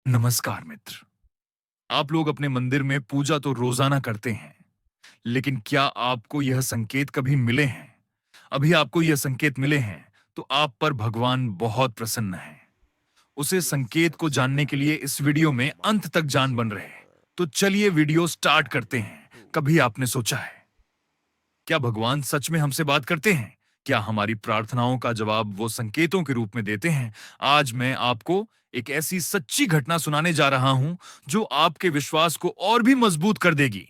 नमस्कार मित्र। आप लोग अपने मंदिर में पूजा तो रोजाना करते हैं, लेकिन क्या आपको यह संकेत कभी मिले हैं? अभी आपको यह संकेत मिले हैं, तो आप पर भगवान बहुत प्रसन्न है। उसे संकेत को जानने के लिए इस वीडियो में अंत तक जान बन रहे। तो चलिए वीडियो स्टार्ट करते हैं। कभी आपने सोचा है, क्या भगवान सच में हमसे बात करते हैं? क्या हमारी प्रार्थनाओं का जवाब वो संकेतों के रूप में देते हैं? आज मैं आपको एक ऐसी सच्ची घटना सुनाने जा रहा हूं जो आपके विश्वास को और भी मजबूत कर देगी।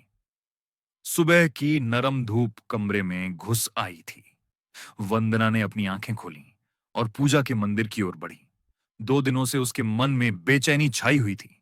सुबह की नरम धूप कमरे में घुस आई थी। वंदना ने अपनी आंखें खोली और पूजा के मंदिर की ओर बढ़ी। 2 दिनों से उसके मन में बेचैनी छाई हुई थी।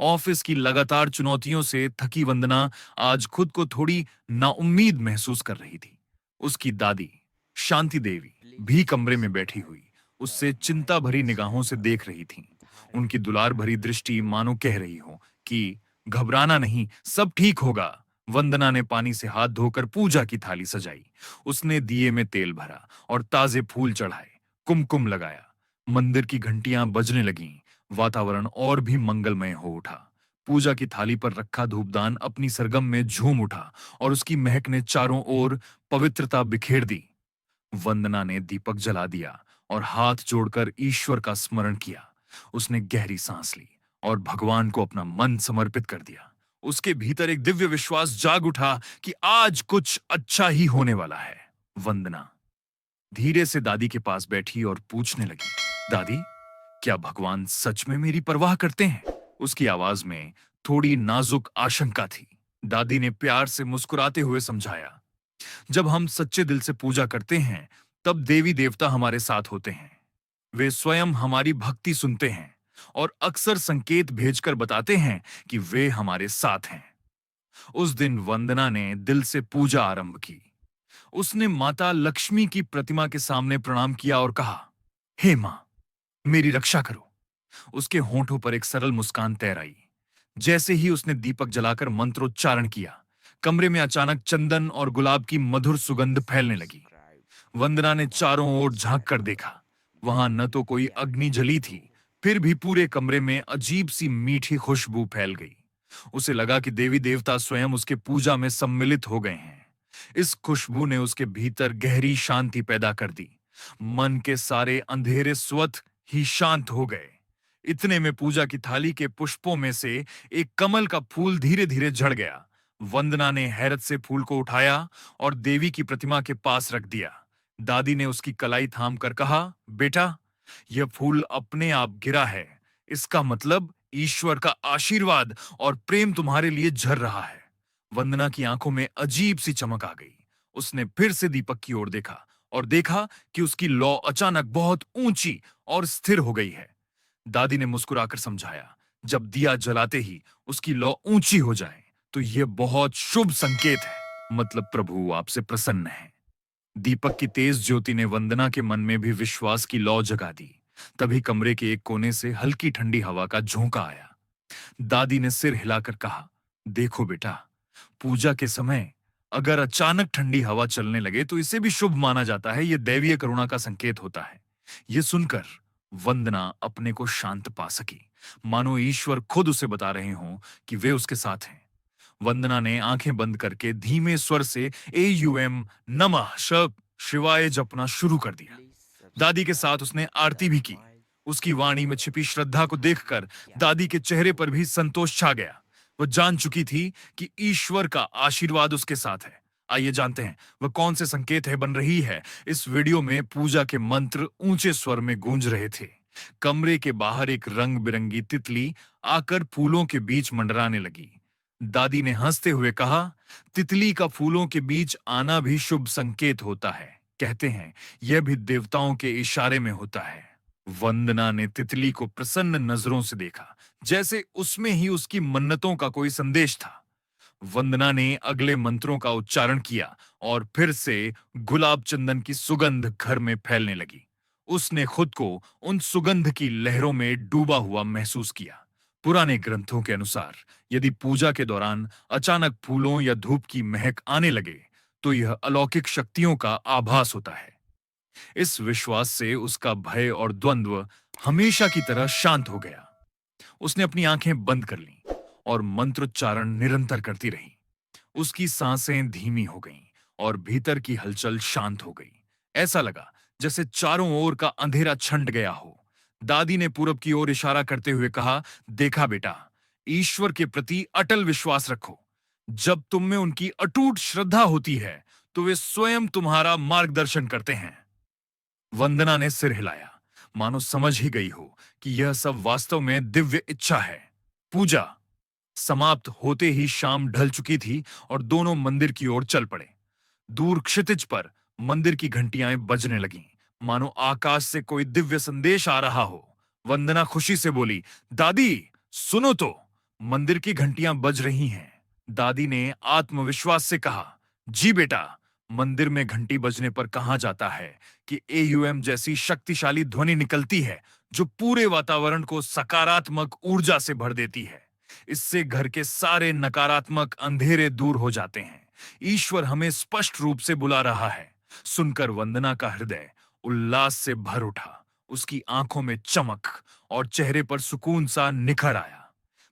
ऑफिस की लगातार चुनौतियों से थकी वंदना आज खुद को थोड़ी नाउम्मीद महसूस कर रही थी। उसकी दादी शांति देवी भी कमरे में बैठी हुई उससे चिंता भरी निगाहों से देख रही थी। उनकी दुलार भरी दृष्टि मानो कह रही हो कि घबराना नहीं, सब ठीक होगा। वंदना ने पानी से हाथ धोकर पूजा की थाली सजाई। उसने दिए में तेल भरा और ताजे फूल चढ़ाए, कुमकुम लगाया। मंदिर की घंटियां बजने लगीं। वातावरण और भी मंगलमय हो उठा। पूजा की थाली पर रखा धूपदान अपनी सरगम में झूम उठा और उसकी महक ने चारों ओर पवित्रता बिखेर दी। वंदना ने दीपक जला दिया और हाथ जोड़कर ईश्वर का स्मरण किया। उसने गहरी सांस ली और भगवान को अपना मन समर्पित कर दिया। उसके भीतर एक दिव्य विश्वास जाग उठा कि आज कुछ अच्छा ही होने वाला है। वंदना धीरे से दादी के पास बैठी और पूछने लगी, दादी, क्या भगवान सच में मेरी परवाह करते हैं? उसकी आवाज में थोड़ी नाजुक आशंका थी। दादी ने प्यार से मुस्कुराते हुए समझाया, जब हम सच्चे दिल से पूजा करते हैं, तब देवी देवता हमारे साथ होते हैं। वे स्वयं हमारी भक्ति सुनते हैं और अक्सर संकेत भेजकर बताते हैं कि वे हमारे साथ हैं। उस दिन वंदना ने दिल से पूजा आरंभ की। उसने माता लक्ष्मी की प्रतिमा के सामने प्रणाम किया और कहा, हे मां, मेरी रक्षा करो। उसके होंठों पर एक सरल मुस्कान तैर आई। जैसे ही उसने दीपक जलाकर मंत्रोच्चारण किया, कमरे में अचानक चंदन और गुलाब की मधुर सुगंध फैलने लगी। वंदना ने चारों ओर झांक कर देखा। वहां न तो कोई अग्नि जली थी, फिर भी पूरे कमरे में अजीब सी मीठी खुशबू फैल गई। उसे लगा कि देवी देवता स्वयं उसके पूजा में सम्मिलित हो गए हैं। इस खुशबू ने उसके भीतर गहरी शांति पैदा कर दी। मन के सारे अंधेरे स्वतः ही शांत हो गए। इतने में पूजा की थाली के पुष्पों में से एक कमल का फूल धीरे धीरे झड़ गया। वंदना ने हैरत से फूल को उठाया और देवी की प्रतिमा के पास रख दिया। दादी ने उसकी कलाई थाम कर कहा, बेटा, यह फूल अपने आप गिरा है। इसका मतलब ईश्वर का आशीर्वाद और प्रेम तुम्हारे लिए झर रहा है। वंदना की आंखों में अजीब सी चमक आ गई। उसने फिर से दीपक की ओर देखा और देखा कि उसकी लौ अचानक बहुत ऊंची और स्थिर हो गई है। दादी ने मुस्कुराकर समझाया, जब दिया जलाते ही उसकी लौ ऊंची हो जाए, तो यह बहुत शुभ संकेत है। मतलब प्रभु आपसे प्रसन्न है। दीपक की तेज ज्योति ने वंदना के मन में भी विश्वास की लौ जगा दी। तभी कमरे के एक कोने से हल्की ठंडी हवा का झोंका आया। दादी ने सिर हिलाकर कहा, देखो बेटा, पूजा के समय अगर अचानक ठंडी हवा चलने लगे तो इसे भी शुभ माना जाता है। यह दैवीय करुणा का संकेत होता है। यह सुनकर वंदना अपने को शांत पा सकी, मानो ईश्वर खुद उसे बता रहे हों कि वे उसके साथ हैं। वंदना ने आंखें बंद करके धीमे स्वर से एयूएम नमः शिवाय जपना शुरू कर दिया। दादी के साथ उसने आरती भी की। उसकी वाणी में छिपी श्रद्धा को देखकर दादी के चेहरे पर भी संतोष छा गया। वह जान चुकी थी कि ईश्वर का आशीर्वाद उसके साथ है। आइए जानते हैं वह कौन से संकेत है बन रही है। इस वीडियो में पूजा के मंत्र ऊंचे स्वर में गूंज रहे थे। कमरे के बाहर एक रंग बिरंगी तितली आकर फूलों के बीच मंडराने लगी। दादी ने हंसते हुए कहा, तितली का फूलों के बीच आना भी शुभ संकेत होता है। कहते हैं यह भी देवताओं के इशारे में होता है। वंदना ने तितली को प्रसन्न नजरों से देखा, जैसे उसमें ही उसकी मन्नतों का कोई संदेश था। वंदना ने अगले मंत्रों का उच्चारण किया और फिर से गुलाब चंदन की सुगंध घर में फैलने लगी। उसने खुद को उन सुगंध की लहरों में डूबा हुआ महसूस किया। पुराने ग्रंथों के अनुसार यदि पूजा के दौरान अचानक फूलों या धूप की महक आने लगे, तो यह अलौकिक शक्तियों का आभास होता है। इस विश्वास से उसका भय और द्वंद्व हमेशा की तरह शांत हो गया। उसने अपनी आंखें बंद कर लीं और मंत्रोच्चारण निरंतर करती रही। उसकी सांसें धीमी हो गईं और भीतर की हलचल शांत हो गई। ऐसा लगा जैसे चारों ओर का अंधेरा छंट गया हो। दादी ने पूरब की ओर इशारा करते हुए कहा, देखा बेटा, ईश्वर के प्रति अटल विश्वास रखो। जब तुम में उनकी अटूट श्रद्धा होती है, तो वे स्वयं तुम्हारा मार्गदर्शन करते हैं। वंदना ने सिर हिलाया, मानो समझ ही गई हो कि यह सब वास्तव में दिव्य इच्छा है। पूजा समाप्त होते ही शाम ढल चुकी थी और दोनों मंदिर की ओर चल पड़े। दूर क्षितिज पर मंदिर की घंटियां बजने लगीं, मानो आकाश से कोई दिव्य संदेश आ रहा हो। वंदना खुशी से बोली, दादी, सुनो तो, मंदिर की घंटियां बज रही हैं। दादी ने आत्मविश्वास से कहा, जी बेटा, मंदिर में घंटी बजने पर कहा जाता है कि एयूएम जैसी शक्तिशाली ध्वनि निकलती है जो पूरे वातावरण को सकारात्मक ऊर्जा से भर देती है। इससे घर के सारे नकारात्मक अंधेरे दूर हो जाते हैं। ईश्वर हमें स्पष्ट रूप से बुला रहा है। सुनकर वंदना का हृदय उल्लास से भर उठा। उसकी आंखों में चमक और चेहरे पर सुकून सा निखर आया।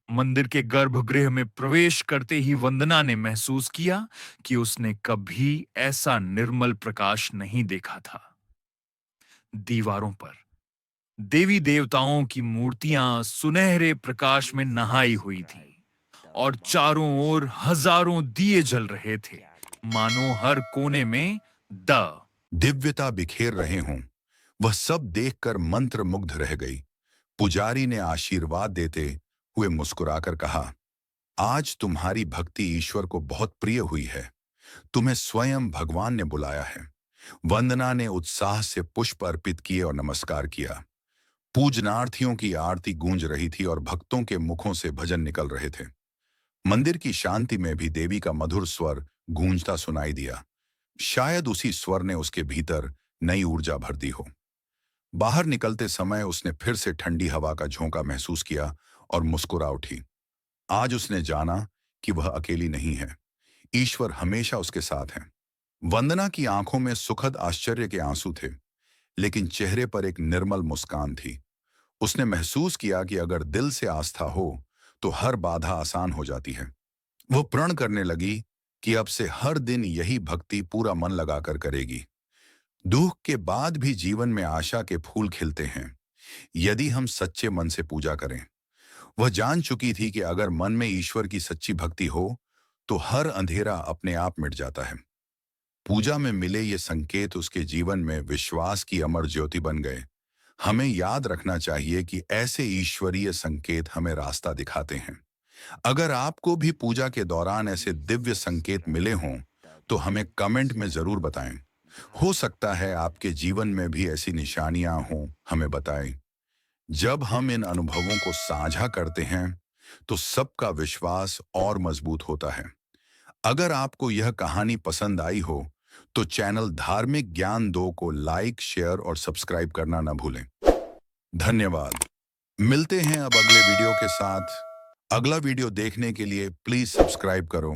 मंदिर के गर्भगृह में प्रवेश करते ही वंदना ने महसूस किया कि उसने कभी ऐसा निर्मल प्रकाश नहीं देखा था। दीवारों पर देवी देवताओं की मूर्तियां सुनहरे प्रकाश में नहाई हुई थी और चारों ओर हजारों दिए जल रहे थे, मानो हर कोने में द दिव्यता बिखेर रहे हों। वह सब देखकर मंत्र मुग्ध रह गई। पुजारी ने आशीर्वाद देते हुए मुस्कुराकर कहा, आज तुम्हारी भक्ति ईश्वर को बहुत प्रिय हुई है। तुम्हें स्वयं भगवान ने बुलाया है। वंदना ने उत्साह से पुष्प अर्पित किए और नमस्कार किया। पूजनार्थियों की आरती गूंज रही थी और भक्तों के मुखों से भजन निकल रहे थे। मंदिर की शांति में भी देवी का मधुर स्वर गूंजता सुनाई दिया। शायद उसी स्वर ने उसके भीतर नई ऊर्जा भर दी हो। बाहर निकलते समय उसने फिर से ठंडी हवा का झोंका महसूस किया और मुस्कुरा उठी। आज उसने जाना कि वह अकेली नहीं है। ईश्वर हमेशा उसके साथ है। वंदना की आंखों में सुखद आश्चर्य के आंसू थे, लेकिन चेहरे पर एक निर्मल मुस्कान थी। उसने महसूस किया कि अगर दिल से आस्था हो तो हर बाधा आसान हो जाती है। वो प्रण करने लगी कि अब से हर दिन यही भक्ति पूरा मन लगाकर करेगी। दुख के बाद भी जीवन में आशा के फूल खिलते हैं, यदि हम सच्चे मन से पूजा करें। वह जान चुकी थी कि अगर मन में ईश्वर की सच्ची भक्ति हो तो हर अंधेरा अपने आप मिट जाता है। पूजा में मिले ये संकेत उसके जीवन में विश्वास की अमर ज्योति बन गए। हमें याद रखना चाहिए कि ऐसे ईश्वरीय संकेत हमें रास्ता दिखाते हैं। अगर आपको भी पूजा के दौरान ऐसे दिव्य संकेत मिले हों तो हमें कमेंट में जरूर बताएं। हो सकता है आपके जीवन में भी ऐसी निशानियां हों, हमें बताएं। जब हम इन अनुभवों को साझा करते हैं तो सबका विश्वास और मजबूत होता है। अगर आपको यह कहानी पसंद आई हो तो चैनल धार्मिक ज्ञान 2 को लाइक, शेयर और सब्सक्राइब करना न भूलें। धन्यवाद। मिलते हैं अब अगले वीडियो के साथ। अगला वीडियो देखने के लिए प्लीज सब्सक्राइब करो।